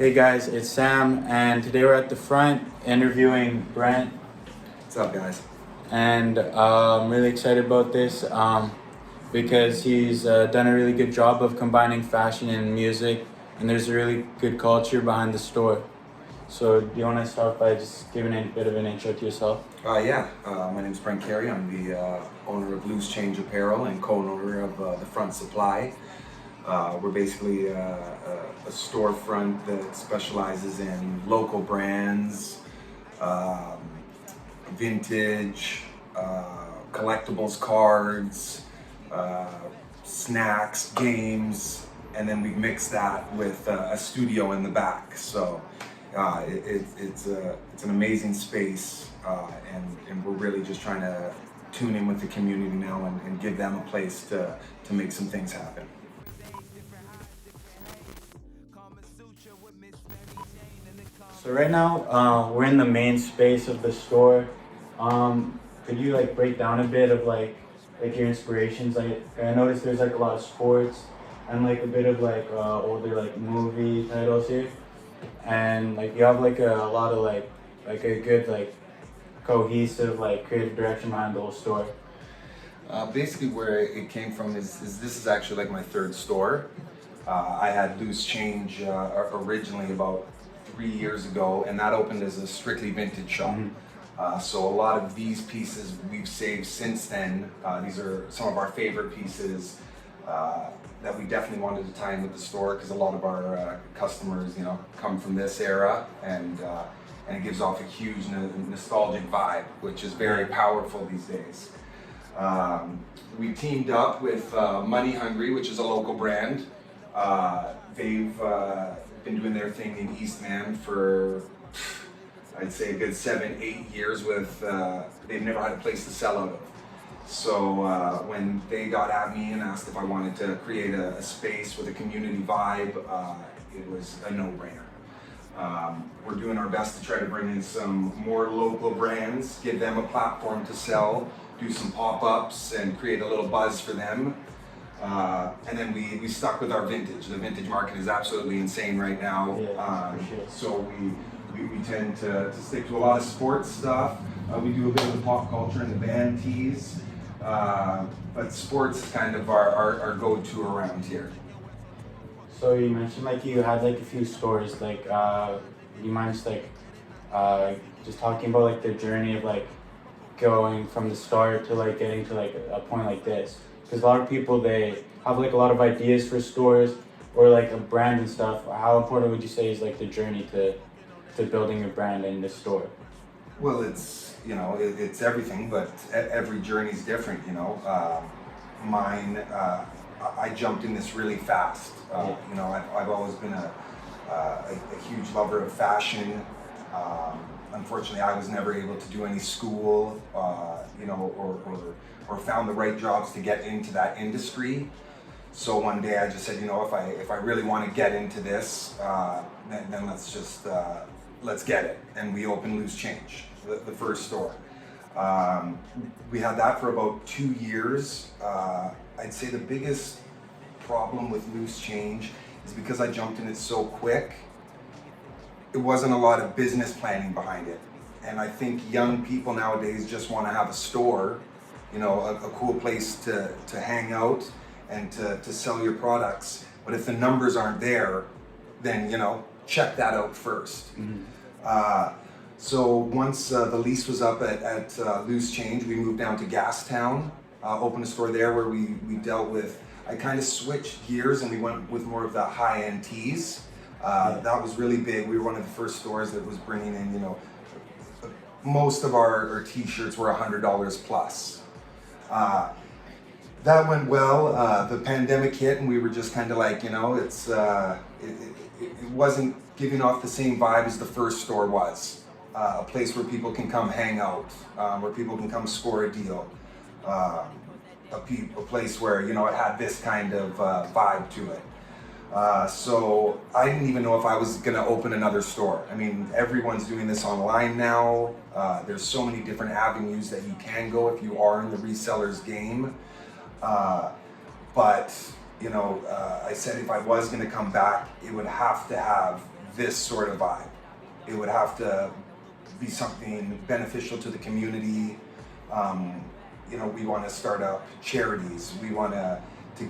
Hey guys, it's Sam, and today we're at the front interviewing Brent, What's up, guys? and I'm really excited about this because he's done a really good job of combining fashion and music, and there's a really good culture behind the store. So, do you want to start by just giving a bit of an intro to yourself? My name's Brent. I'm the owner of Loose Change Apparel and co-owner of The Front Supply. We're basically a storefront that specializes in local brands, vintage, collectibles, cards, snacks, games, and then we mix that with a studio in the back. So it's an amazing space, and we're really just trying to tune in with the community now and give them a place to make some things happen. So right now, we're in the main space of the store. Could you break down a bit of your inspirations? I noticed there's a lot of sports and a bit of older movie titles here, and you have a lot of a good cohesive creative direction behind the whole store. Basically, where it came from is this is actually my third store. I had Loose Change originally about 3 years ago, and that opened as a strictly vintage shop. So a lot of these pieces we've saved since then. These are some of our favorite pieces that we definitely wanted to tie in with the store because a lot of our customers, come from this era, and it gives off a huge nostalgic vibe, which is very powerful these days. We teamed up with Money Hungry, which is a local brand. They've been doing their thing in Eastman for, I'd say, a good 7-8 years with, they've never had a place to sell out of. So when they got at me and asked if I wanted to create a space with a community vibe, it was a no-brainer. We're doing our best to try to bring in some more local brands, give them a platform to sell, do some pop-ups and create a little buzz for them. And then we stuck with our vintage. The vintage market is absolutely insane right now. So we tend to stick to a lot of sports stuff. We do a bit of the pop culture and the band tees. But sports is kind of our go-to around here. So you mentioned you had a few stores. You mind just talking about the journey of going from the start to getting to a point like this? Because a lot of people, they have a lot of ideas for stores or a brand and stuff. How important would you say is the journey to building a brand in the store? Well, it's everything, but every journey is different. Mine, I jumped in this really fast. I've always been a huge lover of fashion. Unfortunately, I was never able to do any school, or found the right jobs to get into that industry. So one day I just said, if I really want to get into this, then let's get it. And we opened Loose Change, the first store. We had that for about 2 years. I'd say the biggest problem with Loose Change is because I jumped in it so quick. It wasn't a lot of business planning behind it. And I think young people nowadays just want to have a store, a cool place to hang out and to sell your products. But if the numbers aren't there, then, check that out first. So once the lease was up at Loose Change, we moved down to Gastown, opened a store there where we dealt with, I kind of switched gears and we went with more of the high-end tees. That was really big. We were one of the first stores that was bringing in, most of our t-shirts were $100 plus. That went well. The pandemic hit and we were just kind of it wasn't giving off the same vibe as the first store was. A place where people can come hang out, where people can come score a deal. A place where, it had this kind of vibe to it. So I didn't even know if I was gonna open another store. I mean, everyone's doing this online now. There's so many different avenues that you can go if you are in the resellers game. But I said if I was gonna come back, it would have to have this sort of vibe. It would have to be something beneficial to the community. We want to start up charities. We want to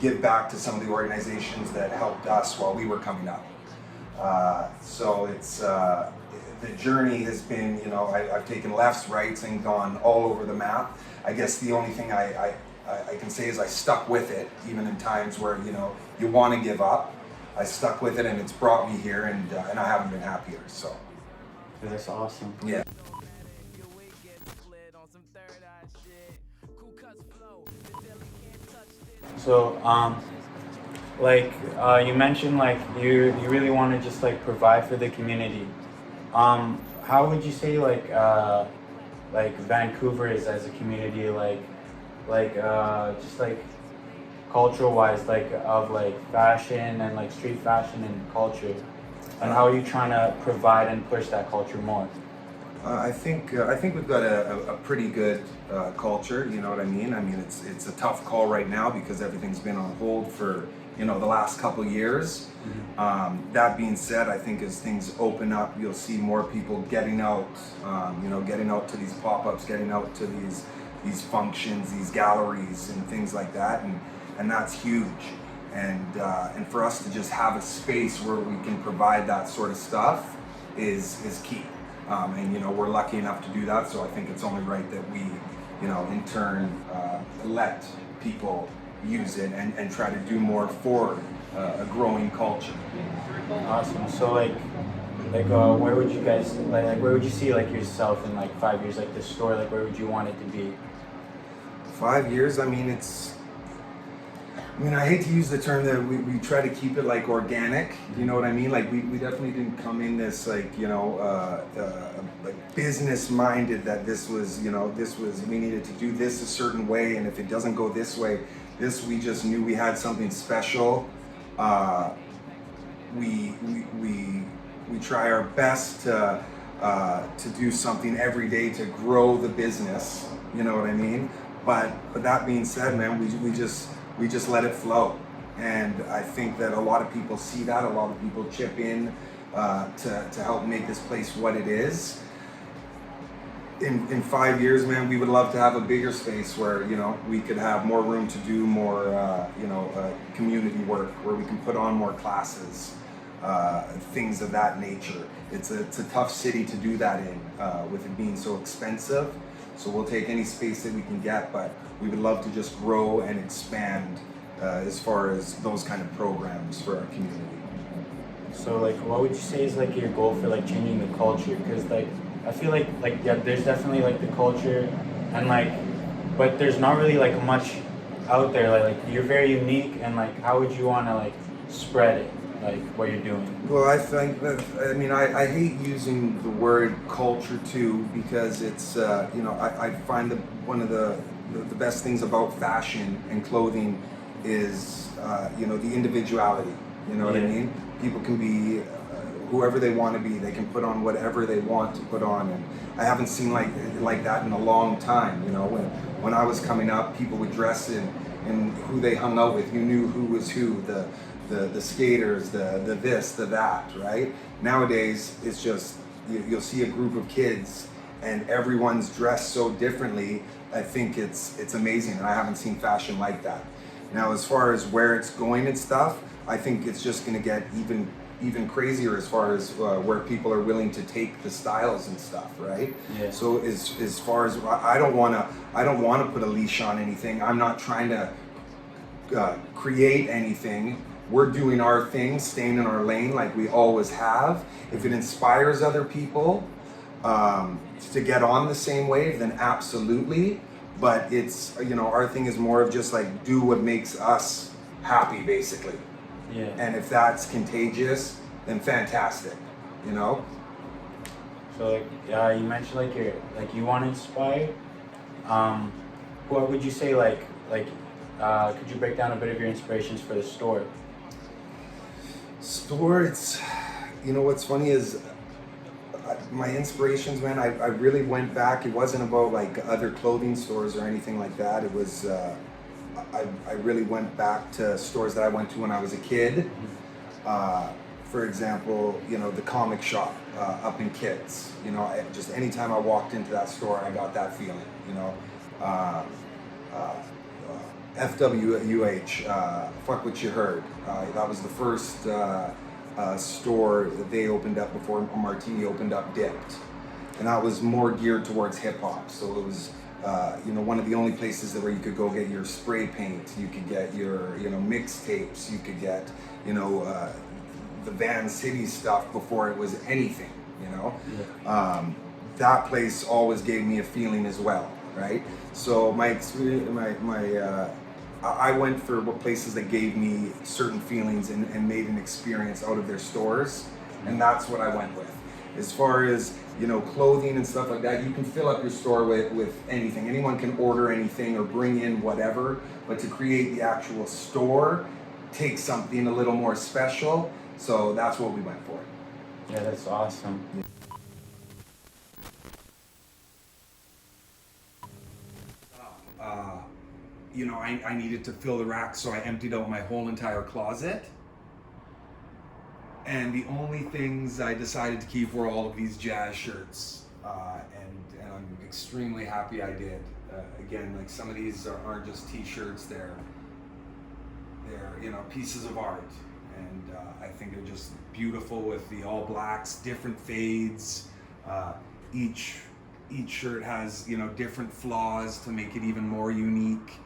give back to some of the organizations that helped us while we were coming up. So it's the journey has been, I've taken lefts, rights, and gone all over the map. I guess the only thing I can say is I stuck with it, even in times where you want to give up. I stuck with it, and it's brought me here, and I haven't been happier. So That's awesome. yeah. So, you mentioned like you really want to just like provide for the community. How would you say like Vancouver is as a community, just like cultural wise, like of like fashion and like street fashion and culture, and how are you trying to provide and push that culture more? I think we've got a pretty good culture. You know what I mean? I mean, it's a tough call right now because everything's been on hold for the last couple years. That being said, I think as things open up, you'll see more people getting out. Getting out to these pop-ups, getting out to these functions, these galleries, and things like that, and that's huge. And for us to just have a space where we can provide that sort of stuff is key. We're lucky enough to do that, so I think it's only right that we, in turn, let people use it and try to do more for a growing culture. Awesome. So where would you guys where would you see like yourself in like 5 years, like the store, like where would you want it to be? 5 years, I hate to use the term that we try to keep it like organic, you know what I mean? Like we definitely didn't come in this like business minded that this was we needed to do this a certain way, and if it doesn't go this way, we just knew we had something special. We try our best to do something every day to grow the business, you know what I mean? But that being said, man, we just let it flow. And I think that a lot of people see that, a lot of people chip in to help make this place what it is. In 5 years, man, we would love to have a bigger space where, we could have more room to do more, community work, where we can put on more classes, things of that nature. It's a tough city to do that in, with it being so expensive. So we'll take any space that we can get, but we would love to just grow and expand as far as those kind of programs for our community. So what would you say is like your goal for like changing the culture? Because I feel like there's definitely like the culture and but there's not really like much out there. Like you're very unique, and how would you want to spread it, what you're doing? Well, I think that, I hate using the word culture too, because it's, I find that one of the best things about fashion and clothing is, the individuality, you know what I mean? People can be whoever they want to be. They can put on whatever they want to put on, and I haven't seen like that in a long time. When I was coming up, people would dress in who they hung out with. You knew who was who, the skaters, the this, the that, right? Nowadays, it's just, you'll see a group of kids and everyone's dressed so differently. I think it's amazing, and I haven't seen fashion like that. Now, as far as where it's going and stuff, I think it's just gonna get even crazier as far as where people are willing to take the styles and stuff, right? Yeah. So as far as, I don't wanna put a leash on anything. I'm not trying to create anything. We're doing our thing, staying in our lane like we always have. If it inspires other people to get on the same wave, then absolutely. But it's, our thing is more of just do what makes us happy, basically. Yeah. And if that's contagious, then fantastic, So you mentioned you want to inspire. What would you say could you break down a bit of your inspirations for the store? It's, what's funny is my inspirations, man, I really went back. It wasn't about other clothing stores or anything like that. It was, I really went back to stores that I went to when I was a kid. for example, you know, the comic shop up in Kids. You know, just anytime I walked into that store, I got that feeling. You know, uh, uh, FWUH, fuck what you heard. That was the first store that they opened up before Martini opened up Dipped, and that was more geared towards hip hop. So it was, you know, one of the only places that where you could go get your spray paint, you could get your, you know, mixtapes, you could get, you know, the Van City stuff before it was anything. You know, that place always gave me a feeling as well, right? So my experience, I went for places that gave me certain feelings and made an experience out of their stores, and that's what I went with. As far as, you know, clothing and stuff like that, you can fill up your store with anything. Anyone can order anything or bring in whatever, but to create the actual store takes something a little more special. So that's what we went for. Yeah, that's awesome. You know, I needed to fill the rack, so I emptied out my whole entire closet. And the only things I decided to keep were all of these jazz shirts. And I'm extremely happy I did. Again, like, some of these aren't just t-shirts, they're you know, pieces of art. And I think they're just beautiful with the all blacks, different fades. Each shirt has, you know, different flaws to make it even more unique.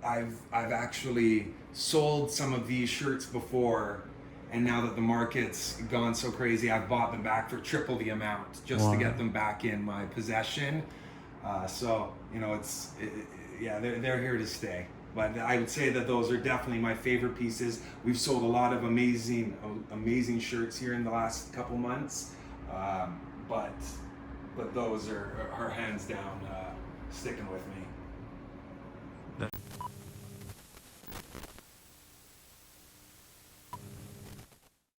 I've actually sold some of these shirts before, and now that the market's gone so crazy, I've bought them back for triple the amount just to get them back in my possession. So, you know, yeah, they're here to stay. But I would say that those are definitely my favorite pieces. We've sold a lot of amazing shirts here in the last couple months, but those are hands down sticking with me.